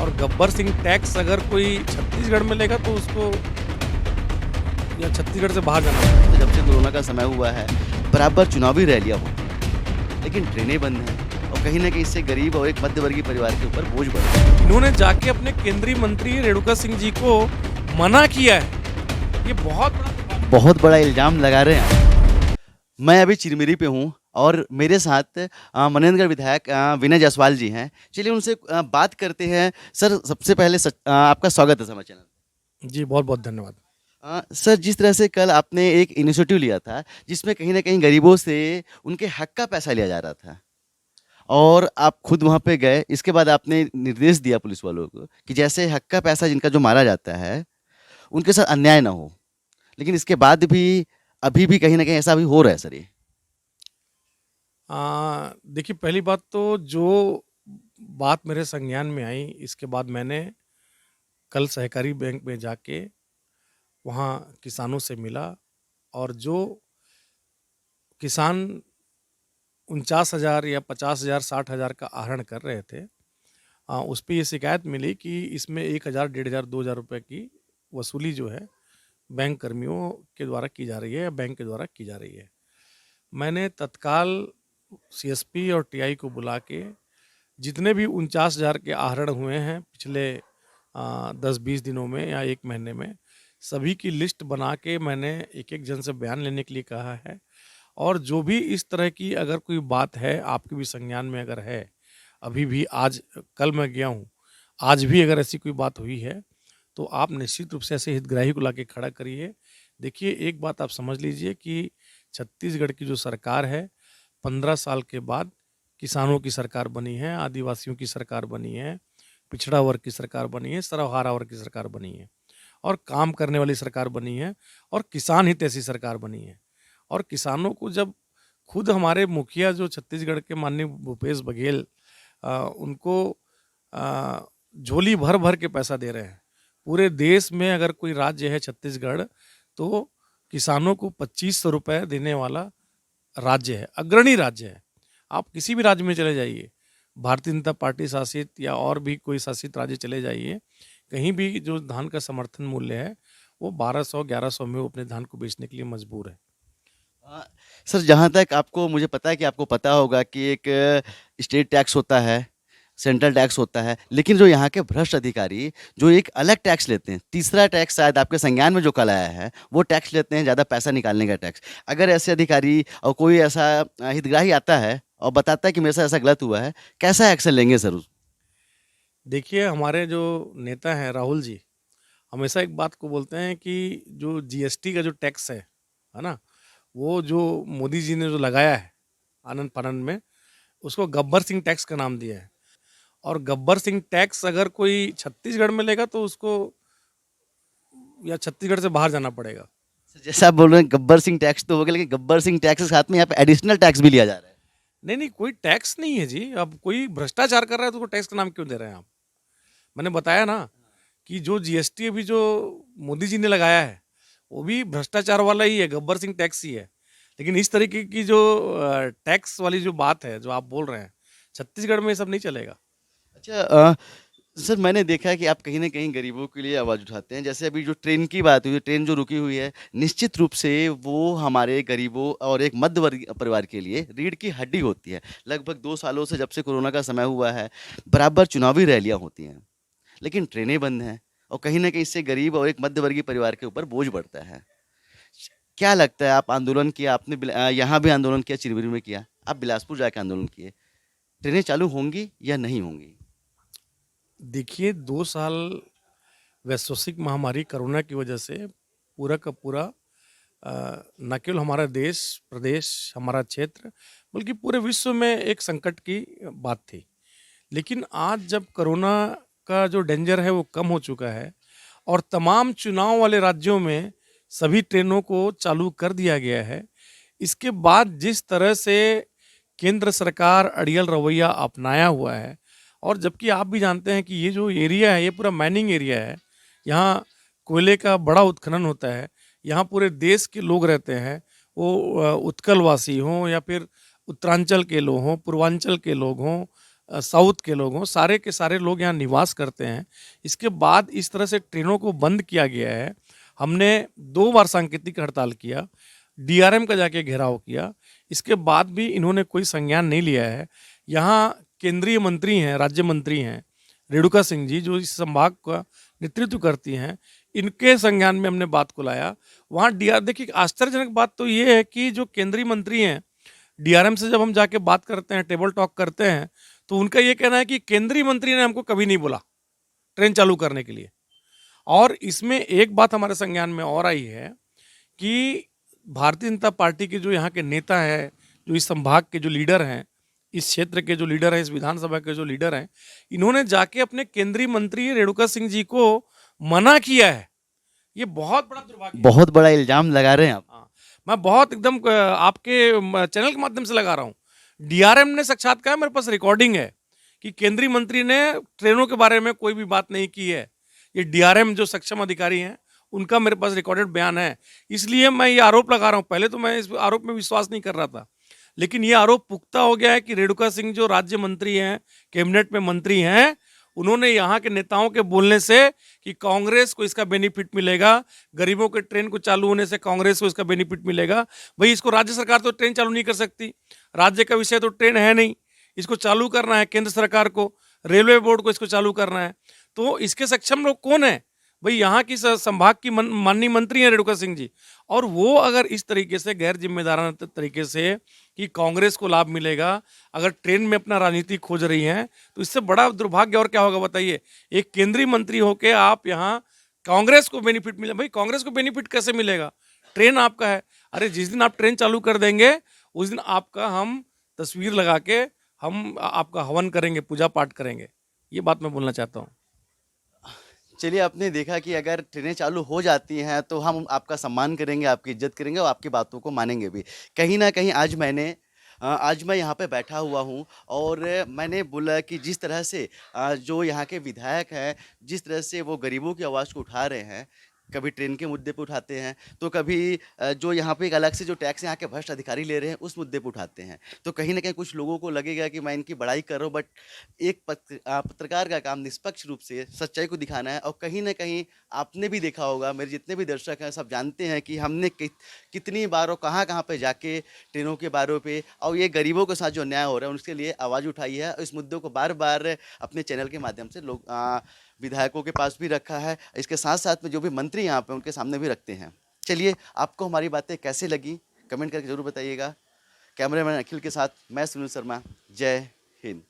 और गब्बर सिंह टैक्स अगर कोई छत्तीसगढ़ में लेगा तो उसको या छत्तीसगढ़ से बाहर जाना पड़ेगा। तो जब से कोरोना का समय हुआ है बराबर चुनावी रैलियां होती हैं, लेकिन ट्रेनें बंद हैं और कहीं ना कहीं इससे गरीब और एक मध्यवर्गीय परिवार के ऊपर बोझ बढ़ रहा है। इन्होंने जाके अपने केंद्रीय मंत्री रेणुका सिंह जी को मना किया है। ये बहुत बड़ा इल्जाम लगा रहे हैं। मैं अभी चिरमिरी पे हूँ और मेरे साथ मनेन्द्रगढ़ विधायक विनय जायसवाल जी हैं। चलिए उनसे बात करते हैं। सर सबसे पहले आपका स्वागत है समाचार चैनल। जी बहुत बहुत धन्यवाद। सर जिस तरह से कल आपने एक इनिशिएटिव लिया था जिसमें कहीं ना कहीं गरीबों से उनके हक का पैसा लिया जा रहा था और आप खुद वहाँ पे गए, इसके बाद आपने निर्देश दिया पुलिस वालों को कि जैसे हक का पैसा जिनका जो मारा जाता है उनके साथ अन्याय ना हो, लेकिन इसके बाद भी अभी भी कहीं ना कहीं ऐसा भी हो रहा है सर ये। देखिए पहली बात तो जो बात मेरे संज्ञान में आई इसके बाद मैंने कल सहकारी बैंक में जाके वहाँ किसानों से मिला और जो किसान 49,000 या 50,000 60,000 का आहरण कर रहे थे उस पर ये शिकायत मिली कि इसमें 1,000 1,500 2,000 रुपये की वसूली जो है बैंक कर्मियों के द्वारा की जा रही है या बैंक के द्वारा की जा रही है। मैंने तत्काल सीएसपी और टीआई को बुला के जितने भी 49,000 के आहरण हुए हैं पिछले 10-20 दिनों में या एक महीने में, सभी की लिस्ट बना के मैंने एक एक जन से बयान लेने के लिए कहा है। और जो भी इस तरह की अगर कोई बात है आपके भी संज्ञान में अगर है, अभी भी आज कल मैं गया हूँ, आज भी अगर ऐसी कोई बात हुई है तो आप निश्चित रूप से ऐसे हितग्राही को लाके खड़ा करिए। देखिए एक बात आप समझ लीजिए कि छत्तीसगढ़ की जो सरकार है 15 साल के बाद किसानों की सरकार बनी है, आदिवासियों की सरकार बनी है, पिछड़ा वर्ग की सरकार बनी है, सर्वहारा वर्ग की सरकार बनी है और काम करने वाली सरकार बनी है और किसान हित ऐसी सरकार बनी है। और किसानों को जब खुद हमारे मुखिया जो छत्तीसगढ़ के माननीय भूपेश बघेल उनको झोली भर भर के पैसा दे रहे हैं। पूरे देश में अगर कोई राज्य है छत्तीसगढ़ तो किसानों को 2,500 रुपये देने वाला राज्य है, अग्रणी राज्य है। आप किसी भी राज्य में चले जाइए, भारतीय जनता पार्टी शासित या और भी कोई शासित राज्य चले जाइए, कहीं भी जो धान का समर्थन मूल्य है वो 1,200-1,100 में वो अपने धान को बेचने के लिए मजबूर है। सर जहाँ तक आपको मुझे पता है कि आपको पता होगा कि एक स्टेट टैक्स होता है, सेंट्रल टैक्स होता है, लेकिन जो यहाँ के भ्रष्ट अधिकारी जो एक अलग टैक्स लेते हैं, तीसरा टैक्स शायद आपके संज्ञान में जो कल आया है वो टैक्स लेते हैं, ज़्यादा पैसा निकालने का टैक्स। अगर ऐसे अधिकारी और कोई ऐसा हितग्राही आता है और बताता है कि मेरे साथ ऐसा गलत हुआ है, कैसा एक्शन लेंगे सर? देखिए हमारे जो नेता हैं राहुल जी हमेशा एक बात को बोलते हैं कि जो जीएसटी का जो टैक्स है ना, वो जो मोदी जी ने जो लगाया है आनंद फानंद में, उसको गब्बर सिंह टैक्स का नाम दिया है। और गब्बर सिंह टैक्स अगर कोई छत्तीसगढ़ में लेगा तो उसको या छत्तीसगढ़ से बाहर जाना पड़ेगा। जैसा आप बोल रहे हैं गब्बर सिंह टैक्स तो हो गया, लेकिन गब्बर सिंह टैक्स के साथ में यहाँ पे एडिशनल टैक्स भी लिया जा रहा है। नहीं नहीं, कोई टैक्स नहीं है जी। अब कोई भ्रष्टाचार कर रहा है तो उसको टैक्स का नाम क्यों दे रहे हैं आप? मैंने बताया ना कि जो जीएसटी अभी जो मोदी जी ने लगाया है वो भी भ्रष्टाचार वाला ही है, गब्बर सिंह टैक्स ही है। लेकिन इस तरीके की जो टैक्स वाली जो बात है जो आप बोल रहे हैं, छत्तीसगढ़ में ये सब नहीं चलेगा। अच्छा सर मैंने देखा है कि आप कहीं ना कहीं गरीबों के लिए आवाज़ उठाते हैं। जैसे अभी जो ट्रेन की बात हुई है, ट्रेन जो रुकी हुई है, निश्चित रूप से वो हमारे गरीबों और एक मध्यवर्गीय परिवार के लिए रीढ़ की हड्डी होती है। लगभग 2 सालों से जब से कोरोना का समय हुआ है बराबर चुनावी रैलियां होती हैं, लेकिन ट्रेनें बंद हैं और कहीं ना कहीं इससे गरीब और एक मध्यवर्गीय परिवार के ऊपर बोझ बढ़ता है। क्या लगता है, आप आंदोलन किया, आपने यहाँ भी आंदोलन किया, चिरमिरी में किया, आप बिलासपुर जाके आंदोलन किए, ट्रेनें चालू होंगी या नहीं होंगी? देखिए 2 साल वैश्विक महामारी कोरोना की वजह से पूरा का पूरा न केवल हमारा देश प्रदेश हमारा क्षेत्र बल्कि पूरे विश्व में एक संकट की बात थी। लेकिन आज जब कोरोना का जो डेंजर है वो कम हो चुका है और तमाम चुनाव वाले राज्यों में सभी ट्रेनों को चालू कर दिया गया है, इसके बाद जिस तरह से केंद्र सरकार अड़ियल रवैया अपनाया हुआ है, और जबकि आप भी जानते हैं कि ये जो एरिया है ये पूरा माइनिंग एरिया है, यहाँ कोयले का बड़ा उत्खनन होता है, यहाँ पूरे देश के लोग रहते हैं, वो उत्कल वासी हों या फिर उत्तरांचल के लोग हों, पूर्वांचल के लोग हों, साउथ के लोग हों, सारे के सारे लोग यहाँ निवास करते हैं। इसके बाद इस तरह से ट्रेनों को बंद किया गया है। हमने 2 बार सांकेतिक हड़ताल किया, डीआरएम का जाके घेराव किया, इसके बाद भी इन्होंने कोई संज्ञान नहीं लिया है। यहाँ केंद्रीय मंत्री हैं, राज्य मंत्री हैं रेणुका सिंह जी, जो इस संभाग का नेतृत्व करती हैं, इनके संज्ञान में हमने बात को लाया। वहाँ डीआर देखिए, आश्चर्यजनक बात तो ये है कि जो केंद्रीय मंत्री हैं, डीआरएम से जब हम जाके बात करते हैं, टेबल टॉक करते हैं, तो उनका ये कहना है कि केंद्रीय मंत्री ने हमको कभी नहीं बोला ट्रेन चालू करने के लिए। और इसमें एक बात हमारे संज्ञान में और आई है कि भारतीय जनता पार्टी के जो यहाँ के नेता हैं, जो इस संभाग के जो लीडर हैं, इस क्षेत्र के जो लीडर हैं, इस विधानसभा के जो लीडर हैं, इन्होंने जाके अपने केंद्रीय मंत्री रेणुका सिंह जी को मना किया है। ये बहुत बड़ा दुर्भाग्य है। बहुत बड़ा इल्जाम लगा रहे हैं आप। हाँ, मैं बहुत एकदम आपके चैनल के माध्यम से लगा रहा हूँ। डीआरएम ने साक्षात कहा, मेरे पास रिकॉर्डिंग है कि केंद्रीय मंत्री ने ट्रेनों के बारे में कोई भी बात नहीं की है। ये डीआरएम जो सक्षम अधिकारी हैं, उनका मेरे पास रिकॉर्डेड बयान है। इसलिए मैं ये आरोप लगा रहा हूँ। पहले तो मैं इस आरोप में विश्वास नहीं कर रहा था, लेकिन ये आरोप पुख्ता हो गया है कि रेणुका सिंह जो राज्य मंत्री हैं, कैबिनेट में मंत्री हैं, उन्होंने यहाँ के नेताओं के बोलने से कि कांग्रेस को इसका बेनिफिट मिलेगा, गरीबों के ट्रेन को चालू होने से कांग्रेस को इसका बेनिफिट मिलेगा। भाई, इसको राज्य सरकार तो ट्रेन चालू नहीं कर सकती, राज्य का विषय तो ट्रेन है नहीं, इसको चालू करना है केंद्र सरकार को, रेलवे बोर्ड को इसको चालू करना है। तो इसके सक्षम लोग कौन है? भाई, यहाँ की संभाग की माननीय मंत्री हैं रेणुका सिंह जी, और वो अगर इस तरीके से गैर जिम्मेदाराना तरीके से कि कांग्रेस को लाभ मिलेगा, अगर ट्रेन में अपना राजनीति खोज रही हैं, तो इससे बड़ा दुर्भाग्य और क्या होगा बताइए। एक केंद्रीय मंत्री होके आप यहाँ कांग्रेस को बेनिफिट मिले, भाई कांग्रेस को बेनिफिट कैसे मिलेगा? ट्रेन आपका है। अरे जिस दिन आप ट्रेन चालू कर देंगे, उस दिन आपका हम तस्वीर लगा के हम आपका हवन करेंगे, पूजा पाठ करेंगे। ये बात मैं बोलना चाहता हूँ। चलिए, आपने देखा कि अगर ट्रेनें चालू हो जाती हैं तो हम आपका सम्मान करेंगे, आपकी इज्जत करेंगे और आपकी बातों को मानेंगे भी। कहीं न कहीं आज मैं यहाँ पे बैठा हुआ हूँ और मैंने बोला कि जिस तरह से जो यहाँ के विधायक हैं, जिस तरह से वो गरीबों की आवाज़ को उठा रहे हैं, कभी ट्रेन के मुद्दे पे उठाते हैं, तो कभी जो यहाँ पे एक अलग से जो टैक्स यहाँ के भ्रष्ट अधिकारी ले रहे हैं, उस मुद्दे पे उठाते हैं। तो कहीं न कहीं कुछ लोगों को लगेगा कि मैं इनकी बड़ाई कर रहा हूँ, बट एक पत्रकार का काम निष्पक्ष रूप से सच्चाई को दिखाना है। और कहीं न कहीं आपने भी देखा होगा, मेरे जितने भी दर्शक हैं सब जानते हैं कि हमने कितनी बार और कहाँ-कहाँ पे जाके ट्रेनों के बारों पे और ये गरीबों के साथ जो अन्याय हो रहा है, उसके लिए आवाज़ उठाई है। इस मुद्दों को बार-बार अपने चैनल के माध्यम से लोग विधायकों के पास भी रखा है, इसके साथ-साथ में जो भी मंत्री यहाँ पे उनके सामने भी रखते हैं। चलिए, आपको हमारी बातें कैसे लगी, कमेंट करके ज़रूर बताइएगा। कैमरामैन अखिल के साथ मैं सुनील शर्मा। जय हिंद।